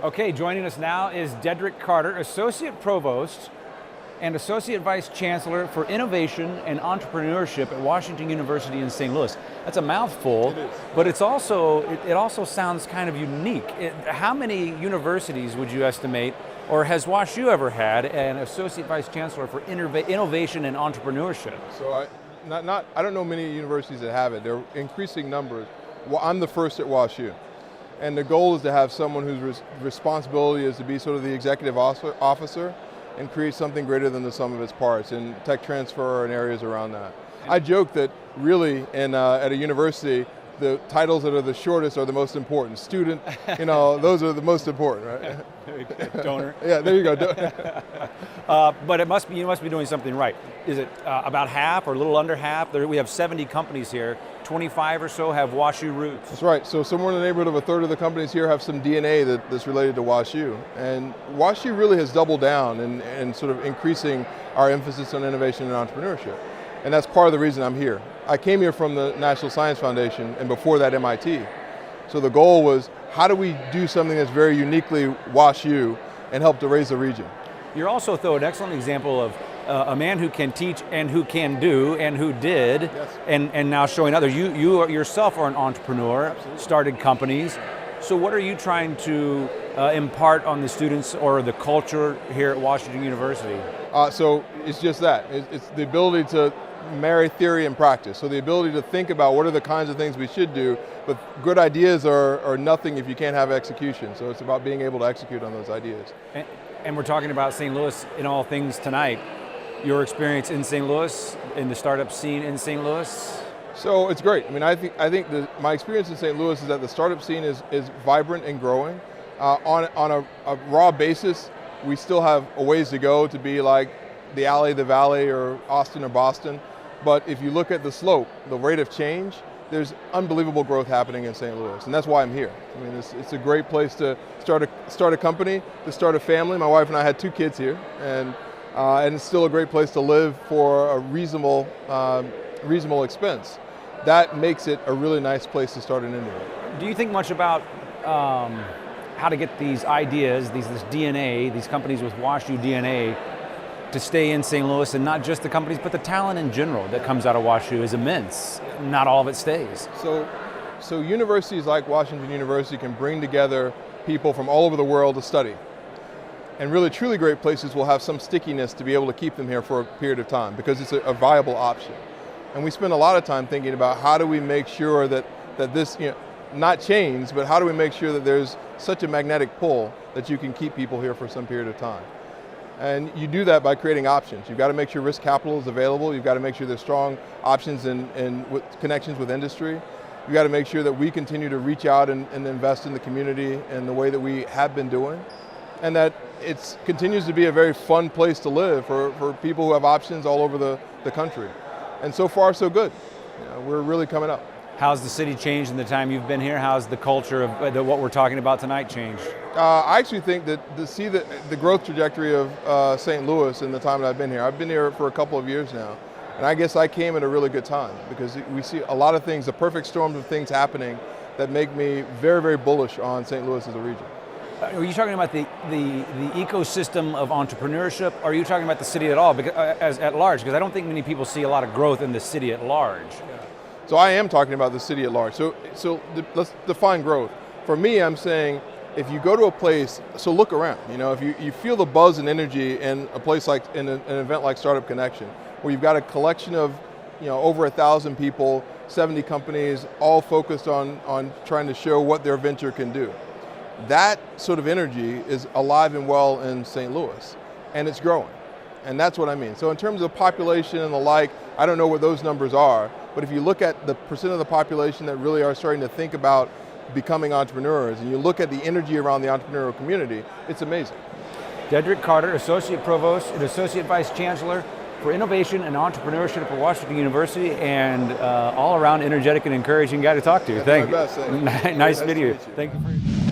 Okay, joining us now is Dedric Carter, Associate Provost and Associate Vice Chancellor for Innovation and Entrepreneurship at Washington University in St. Louis. That's a mouthful, It is. but it also sounds kind of unique. How many universities would you estimate, or has WashU ever had an Associate Vice Chancellor for Innovation and Entrepreneurship? So I don't know many universities that have it. They're increasing numbers. Well, I'm the first at WashU. And the goal is to have someone whose responsibility is to be sort of the executive officer and create something greater than the sum of its parts in tech transfer and areas around that. I joke that really at a university, the titles that are the shortest are the most important. Student, those are the most important, right? Donor. Yeah, there you go. But you must be doing something right. Is it about half or a little under half? We have 70 companies here. 25 or so have WashU roots. That's right. So somewhere in the neighborhood of a third of the companies here have some DNA that's related to WashU. And WashU really has doubled down in sort of increasing our emphasis on innovation and entrepreneurship. And that's part of the reason I'm here. I came here from the National Science Foundation and before that MIT. So the goal was, how do we do something that's very uniquely WashU and help to raise the region? You're also, though, an excellent example of a man who can teach and who can do and who did, yes. and now showing others. You yourself are an entrepreneur, Absolutely. Started companies. So what are you trying to impart on the students or the culture here at Washington University? So it's just that. It's the ability to marry theory and practice. So the ability to think about what are the kinds of things we should do, but good ideas are nothing if you can't have execution. So it's about being able to execute on those ideas. And we're talking about St. Louis in all things tonight. Your experience in St. Louis, in the startup scene in St. Louis? So it's great. I mean, I think my experience in St. Louis is that the startup scene is vibrant and growing. On a raw basis, we still have a ways to go to be like the Alley, the Valley, or Austin or Boston. But if you look at the slope, the rate of change, there's unbelievable growth happening in St. Louis, and that's why I'm here. I mean, it's a great place to start a company, to start a family. My wife and I had 2 kids here, and it's still a great place to live for a reasonable expense. That makes it a really nice place to start an industry. Do you think much about how to get these ideas, this DNA, these companies with WashU DNA, to stay in St. Louis, and not just the companies, but the talent in general that comes out of WashU is immense. Not all of it stays. So universities like Washington University can bring together people from all over the world to study. And really, truly great places will have some stickiness to be able to keep them here for a period of time because it's a viable option. And we spend a lot of time thinking about how do we make sure that this, not change, but how do we make sure that there's such a magnetic pull that you can keep people here for some period of time. And you do that by creating options. You've got to make sure risk capital is available. You've got to make sure there's strong options and connections with industry. You've got to make sure that we continue to reach out and invest in the community in the way that we have been doing. And that it continues to be a very fun place to live for people who have options all over the country. And so far, so good. We're really coming up. How's the city changed in the time you've been here? How's the culture of what we're talking about tonight changed? I actually think that to see the growth trajectory of St. Louis in the time that I've been here for a couple of years now. And I guess I came at a really good time because we see a lot of things, the perfect storm of things happening that make me very, very bullish on St. Louis as a region. Are you talking about the ecosystem of entrepreneurship? Or are you talking about the city at all, at large? Because I don't think many people see a lot of growth in the city at large. Yeah. So I am talking about the city at large. So let's define growth. For me, I'm saying if you go to a place, so look around. If you feel the buzz and energy in a place like in an event like Startup Connection, where you've got a collection of over 1,000 people, 70 companies, all focused on trying to show what their venture can do. That sort of energy is alive and well in St. Louis, and it's growing. And that's what I mean. So in terms of population and the like, I don't know what those numbers are, but if you look at the percent of the population that really are starting to think about becoming entrepreneurs, and you look at the energy around the entrepreneurial community, it's amazing. Dedric Carter, Associate Provost and Associate Vice Chancellor for Innovation and Entrepreneurship at Washington University, and all around energetic and encouraging guy to talk to. That's my best, nice video. Nice to meet you. Thank you for your time.